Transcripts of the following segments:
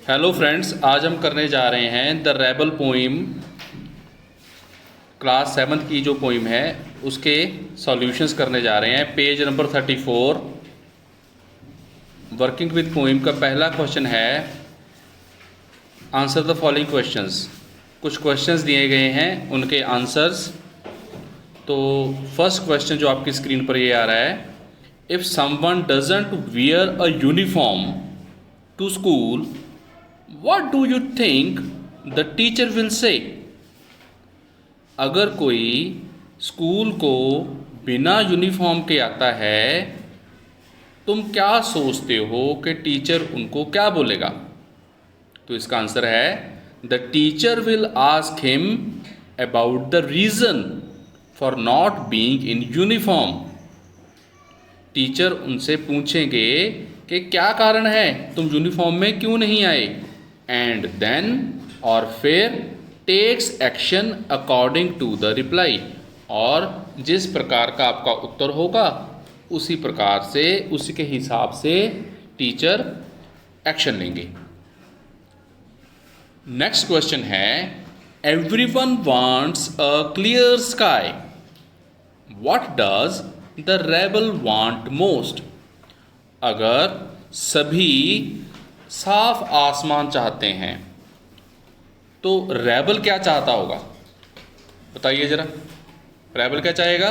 Hello friends, आज हम करने जा रहे हैं the rebel poem. Class 7th की जो पोइम है उसके सॉल्यूशंस करने जा रहे हैं। Page number 34 working with poem का पहला क्वेश्चन है आंसर द फॉलोइंग क्वेश्चंस। कुछ क्वेश्चंस दिए गए हैं, उनके आंसर्स। तो फर्स्ट क्वेश्चन जो आपकी स्क्रीन पर ये आ रहा है, if someone doesn't wear a uniform to school, What do you think the teacher will say? अगर कोई स्कूल को बिना यूनिफॉर्म के आता है, तुम क्या सोचते हो कि टीचर उनको क्या बोलेगा? तो इसका आंसर है the teacher will ask him about the reason for not being in uniform. Teacher उनसे पूछेंगे कि क्या कारण है, तुम यूनिफॉर्म में क्यों नहीं आए। एंड देन और फिर takes action according to the reply, और जिस प्रकार का आपका उत्तर होगा उसी प्रकार से, उसी के हिसाब से टीचर एक्शन लेंगे। नेक्स्ट क्वेश्चन है everyone wants a clear sky, what does the rebel want most. अगर सभी साफ आसमान चाहते हैं तो रेबल क्या चाहता होगा? बताइए जरा, रेबल क्या चाहेगा?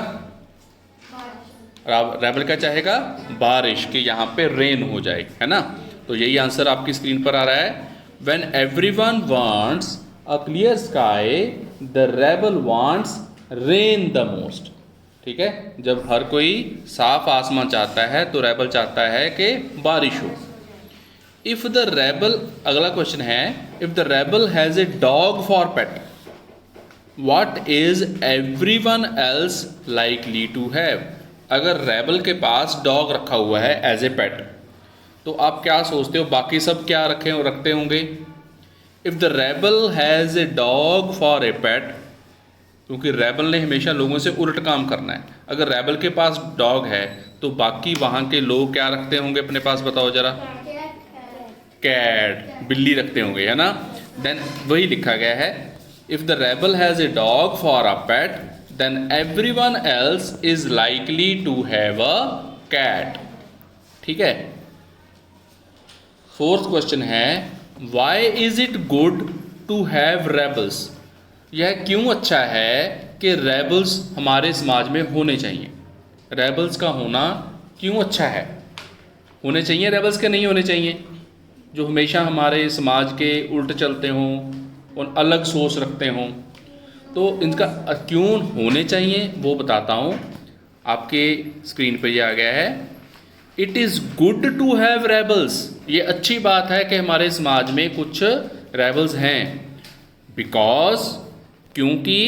रेबल क्या चाहेगा? बारिश, कि यहाँ पे रेन हो जाए, है ना। तो यही आंसर आपकी स्क्रीन पर आ रहा है। When everyone wants a clear sky, the rebel wants rain the most. ठीक है, जब हर कोई साफ आसमान चाहता है तो रेबल चाहता है कि बारिश हो। इफ़ द रेबल, अगला क्वेश्चन है, if the rebel has a dog for pet, what is everyone else likely to have. अगर रेबल के पास डॉग रखा हुआ है एज ए पेट, तो आप क्या सोचते हो बाकी सब क्या रखते होंगे? If the rebel has a dog for a pet, क्योंकि रेबल ने हमेशा लोगों से उल्ट काम करना है। अगर रेबल के पास डॉग है तो बाकी वहाँ के लोग क्या रखते होंगे अपने पास? बताओ जरा। कैट, बिल्ली रखते होंगे, है ना। देन वही लिखा गया है, if the rebel has a dog for a pet, then everyone else is likely to have a cat. ठीक है। फोर्थ क्वेश्चन है why is it good to have rebels. यह क्यों अच्छा है कि रेबल्स हमारे समाज में होने चाहिए। रेबल्स का होना क्यों अच्छा है? होने चाहिए रेबल्स के, नहीं होने चाहिए? जो हमेशा हमारे समाज के उल्ट चलते हों और अलग सोच रखते हों, तो इनका क्यों होने चाहिए वो बताता हूँ। आपके स्क्रीन पर ये आ गया है, it is good to have rebels. ये अच्छी बात है कि हमारे समाज में कुछ रेबल्स हैं। बिकॉज, क्योंकि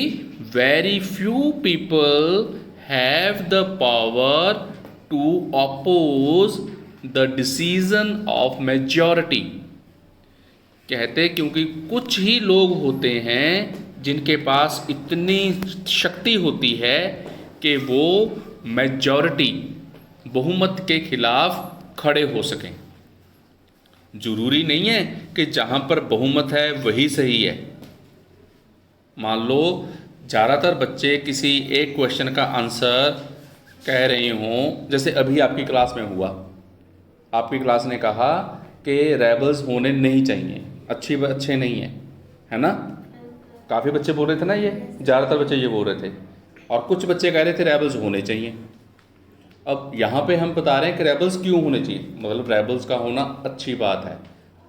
very few people have the power to oppose the decision of majority. कहते क्योंकि कुछ ही लोग होते हैं जिनके पास इतनी शक्ति होती है कि वो मेजॉरिटी, बहुमत के खिलाफ खड़े हो सकें। जरूरी नहीं है कि जहाँ पर बहुमत है वही सही है। मान लो ज़्यादातर बच्चे किसी एक क्वेश्चन का आंसर कह रहे हों, जैसे अभी आपकी क्लास में हुआ, आपकी क्लास ने कहा कि रेबल्स होने नहीं चाहिए, अच्छे नहीं हैं, है ना। काफ़ी बच्चे बोल रहे थे ना, ये ज़्यादातर बच्चे ये बोल रहे थे, और कुछ बच्चे कह रहे थे रेबल्स होने चाहिए। अब यहाँ पे हम बता रहे हैं कि रेबल्स क्यों होने चाहिए, मतलब रेबल्स का होना अच्छी बात है।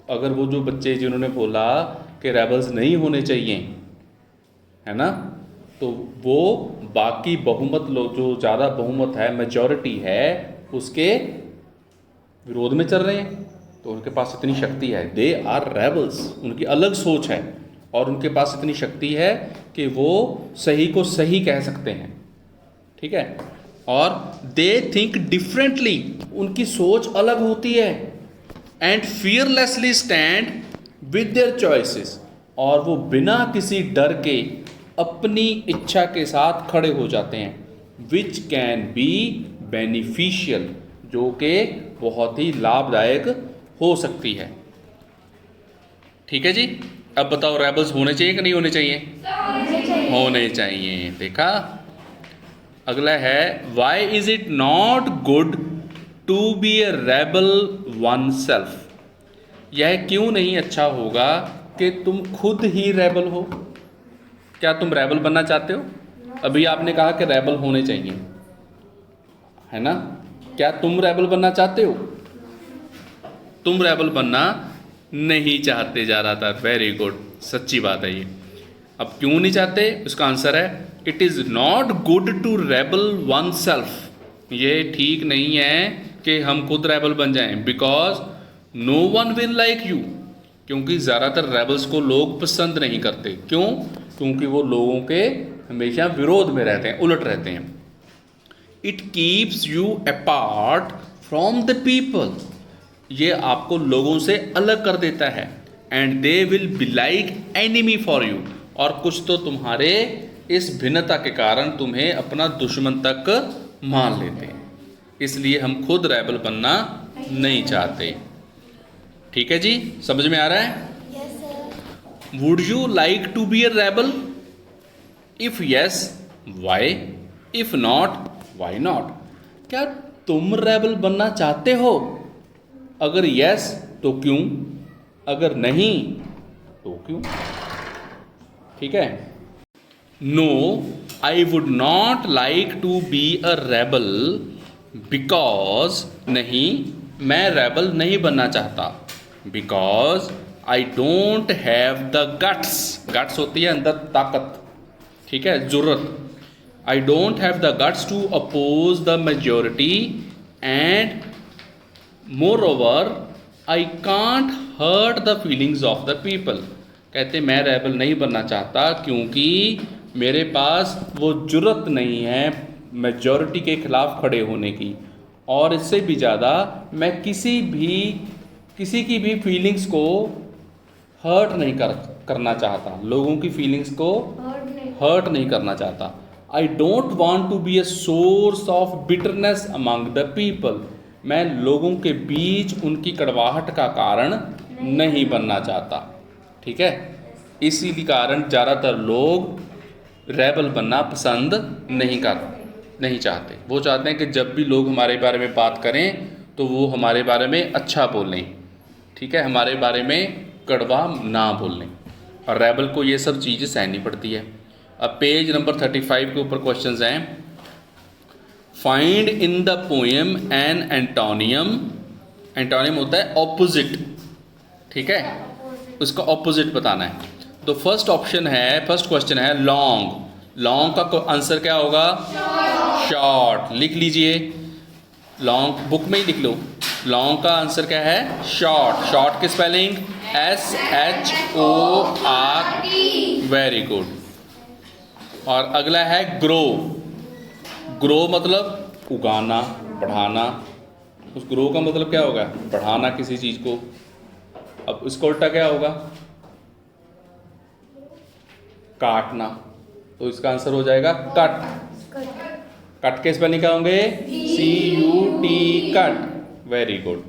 अगर वो जो बच्चे जिन्होंने बोला कि रेबल्स नहीं होने चाहिए, है ना, तो वो बाकी बहुमत लोग, जो ज़्यादा बहुमत है, मेजॉरिटी है, उसके विरोध में चल रहे हैं, तो उनके पास इतनी शक्ति है, दे आर रेबल्स, उनकी अलग सोच है और उनके पास इतनी शक्ति है कि वो सही को सही कह सकते हैं। ठीक है। और दे थिंक डिफरेंटली, उनकी सोच अलग होती है। And fearlessly stand with their choices, और वो बिना किसी डर के अपनी इच्छा के साथ खड़े हो जाते हैं। विच कैन बी बेनिफिशियल, जो कि बहुत ही लाभदायक हो सकती है। ठीक है जी। अब बताओ रेबल्स होने चाहिए कि नहीं होने चाहिए? होने चाहिए। देखा। अगला है why is it not good to be a rebel oneself. यह क्यों नहीं अच्छा होगा कि तुम खुद ही रेबल हो? क्या तुम रेबल बनना चाहते हो? अभी आपने कहा कि रेबल होने चाहिए, है ना? क्या तुम रेबल बनना चाहते हो? तुम रेबल बनना नहीं चाहते ज़्यादातर। वेरी गुड, सच्ची बात है ये। अब क्यों नहीं चाहते? उसका आंसर है it is not good to rebel oneself. ये ठीक नहीं है कि हम खुद रेबल बन जाएं, because no one will like you. क्योंकि ज़्यादातर रेबल्स को लोग पसंद नहीं करते। क्यों? क्योंकि वो लोगों के हमेशा विरोध में रहते हैं, उलट रहते हैं। It keeps you apart from the people. ये आपको लोगों से अलग कर देता है। And they will be like enemy for you. और कुछ तो तुम्हारे इस भिन्नता के कारण तुम्हें अपना दुश्मन तक मान लेते हैं। इसलिए हम खुद रेबल बनना नहीं चाहते। ठीक है जी, समझ में आ रहा है? Would you like to be a rebel? If yes, why? If not, why not? क्या तुम रेबल बनना चाहते हो? अगर यस तो क्यों? अगर नहीं तो क्यों? ठीक है। No, I would not like to be a rebel because, नहीं, मैं रेबल नहीं बनना चाहता। Because I don't have the guts. Guts होती है अंदर ताकत, ठीक है, जुर्रत। I don't have the guts to oppose the majority and moreover I can't hurt the feelings of the people. कहते मैं रेबल नहीं बनना चाहता क्योंकि मेरे पास वो जुर्रत नहीं है मेजॉरिटी के खिलाफ खड़े होने की। और इससे भी ज़्यादा मैं किसी की भी फीलिंग्स को हर्ट नहीं करना चाहता। लोगों की फीलिंग्स को हर्ट नहीं करना चाहता। I don't want to be a source of bitterness among the people. मैं लोगों के बीच उनकी कड़वाहट का कारण नहीं बनना चाहता। ठीक है। इसी कारण ज़्यादातर लोग रेबल बनना पसंद नहीं चाहते। वो चाहते हैं कि जब भी लोग हमारे बारे में बात करें तो वो हमारे बारे में अच्छा बोलें, ठीक है, हमारे बारे में कड़वा ना बोलें। और रेबल को ये सब चीज़ें सहनी पड़ती है। अब पेज नंबर 35 के ऊपर क्वेश्चंस हैं। Find in the poem an antonym. Antonym होता है ऑपोजिट, ठीक है, उसका ऑपोजिट बताना है। तो फर्स्ट क्वेश्चन है लॉन्ग। लॉन्ग का आंसर क्या होगा? शॉर्ट। लिख लीजिए, लॉन्ग बुक में ही लिख लो। लॉन्ग का आंसर क्या है? शॉर्ट। शॉर्ट की स्पेलिंग SHORT। Very good. और अगला है ग्रो। ग्रो मतलब उगाना, बढ़ाना। उस ग्रो का मतलब क्या होगा? बढ़ाना किसी चीज़ को। अब इसका उल्टा क्या होगा? काटना। तो इसका आंसर हो जाएगा कट। कट के स्पेलिंग क्या होंगे? CUT, cut. Very good.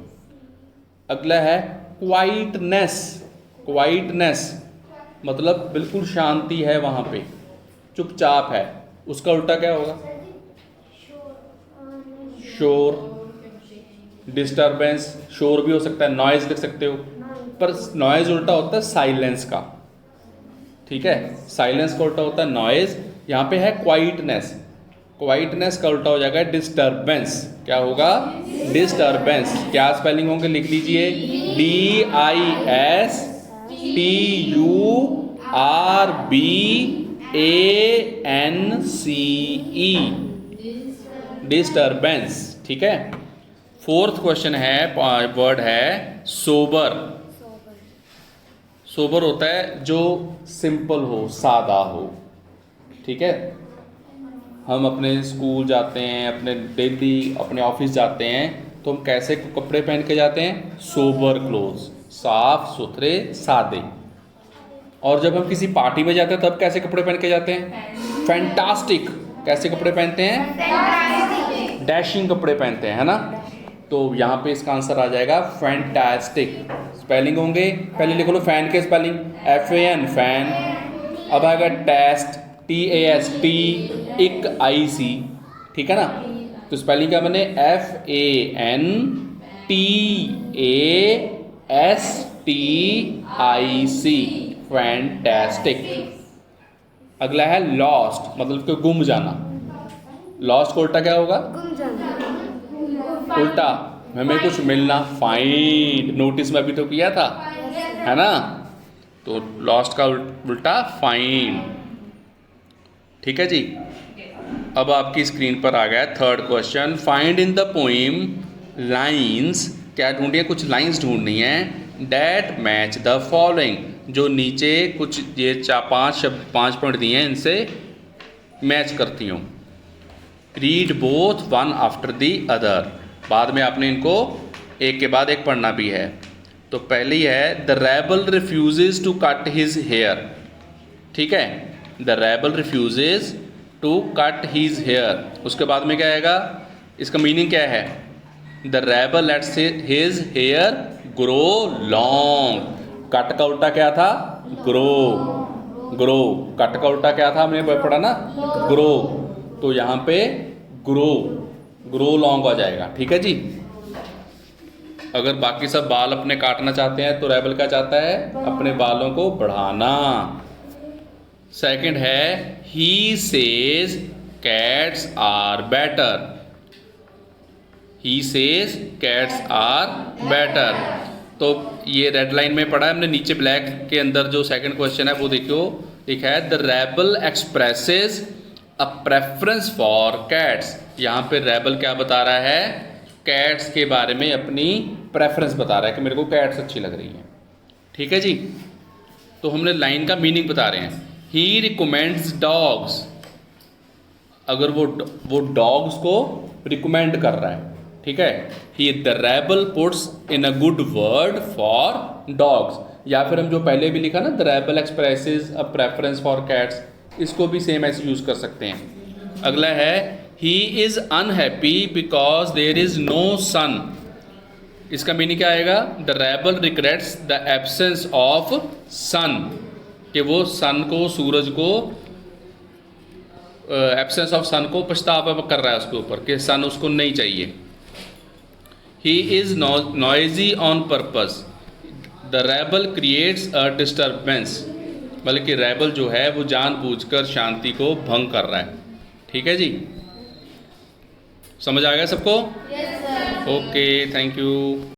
अगला है क्वाइटनेस। क्वाइटनेस मतलब बिल्कुल शांति है वहाँ पे, चुपचाप है। उसका उल्टा क्या होगा? शोर, डिस्टर्बेंस। शोर भी हो सकता है, नॉइज लिख सकते हो, पर नॉइज उल्टा होता है साइलेंस का, ठीक है। साइलेंस का उल्टा होता है नॉइज। यहाँ पे है क्वाइटनेस। क्वाइटनेस का उल्टा हो जाएगा डिस्टर्बेंस। क्या होगा? डिस्टर्बेंस। क्या स्पेलिंग होंगे? लिख लीजिए, DISTURBANCE, डिस्टर्बेंस, ठीक है। फोर्थ क्वेश्चन है, वर्ड है सोबर। सोबर होता है जो सिंपल हो, सादा हो, ठीक है। हम अपने स्कूल जाते हैं, अपने डेली अपने ऑफिस जाते हैं, तो हम कैसे कपड़े पहन के जाते हैं? सोबर क्लोथ्स, साफ सुथरे, सादे। और जब हम किसी पार्टी में जाते हैं तब कैसे कपड़े पहन के जाते हैं? फैंटास्टिक। कैसे कपड़े पहनते हैं? डैशिंग कपड़े पहनते हैं, है ना। तो यहाँ पे इसका आंसर आ जाएगा फैंटास्टिक। स्पेलिंग होंगे। पहले लिख लो फैन के स्पेलिंग, FAN फैन। अब आएगा टेस्ट, TAST, इक IC, ठीक है ना। तो स्पेलिंग क्या बने, FANTASTIC, फैंटास्टिक। अगला है लॉस्ट, मतलब कि गुम जाना। लॉस्ट का उल्टा क्या होगा, गुम जाना। उल्टा हमें कुछ मिलना, फाइंड। नोटिस में अभी तो किया था, है ना। तो लॉस्ट का उल्टा फाइंड, ठीक है जी। अब आपकी स्क्रीन पर आ गया third question. Find in the poem lines, क्या ढूंढनी है, कुछ लाइंस ढूंढनी है। डैट मैच द फॉलोइंग, जो नीचे कुछ ये 5 शब्द 5 पॉइंट दिए हैं, इनसे मैच करती हूँ। Read both one after the other, बाद में आपने इनको एक के बाद एक पढ़ना भी है। तो पहली है the rebel refuses to cut his hair, ठीक है। The rebel refuses to cut his hair, उसके बाद में क्या आएगा, इसका मीनिंग क्या है। The rebel lets his hair grow long, cut का उल्टा क्या था, ग्रो। ग्रो, कट का उल्टा क्या था, हमने पढ़ा ना, ग्रो। तो यहाँ पे ग्रो लॉन्ग आ जाएगा, ठीक है जी। अगर बाकी सब बाल अपने काटना चाहते हैं तो रेबल क्या चाहता है, अपने बालों को बढ़ाना। सेकंड है he says cats are better, he says cats are better. तो ये रेड लाइन में पढ़ा है हमने, नीचे ब्लैक के अंदर जो सेकंड क्वेश्चन है वो देखियो, लिखा है the rebel expresses a preference for cats. यहाँ पे रेबल क्या बता रहा है, कैट्स के बारे में अपनी प्रेफरेंस बता रहा है कि मेरे को कैट्स अच्छी लग रही हैं, ठीक है जी। तो हमने लाइन का मीनिंग बता रहे हैं। ही रिकमेंड्स डॉग्स, अगर वो डॉग्स को रिकमेंड कर रहा है, ठीक है। He the rebel puts in a good word for dogs, या फिर हम जो पहले भी लिखा ना the rebel expresses a preference for cats, इसको भी सेम ऐसे यूज कर सकते हैं। अगला है he is unhappy because there is no son, इसका मीनिंग क्या आएगा, the rebel regrets the absence of son, कि वो सन को, सूरज को, एब्सेंस ऑफ सन को पछतावा कर रहा है उसके ऊपर, कि सन उसको नहीं चाहिए। He is noisy on purpose, the rebel creates a disturbance, बल्कि रेबल जो है वो जानबूझकर शांति को भंग कर रहा है, ठीक है जी। समझ आ गया सबको? Yes sir. Okay, thank you.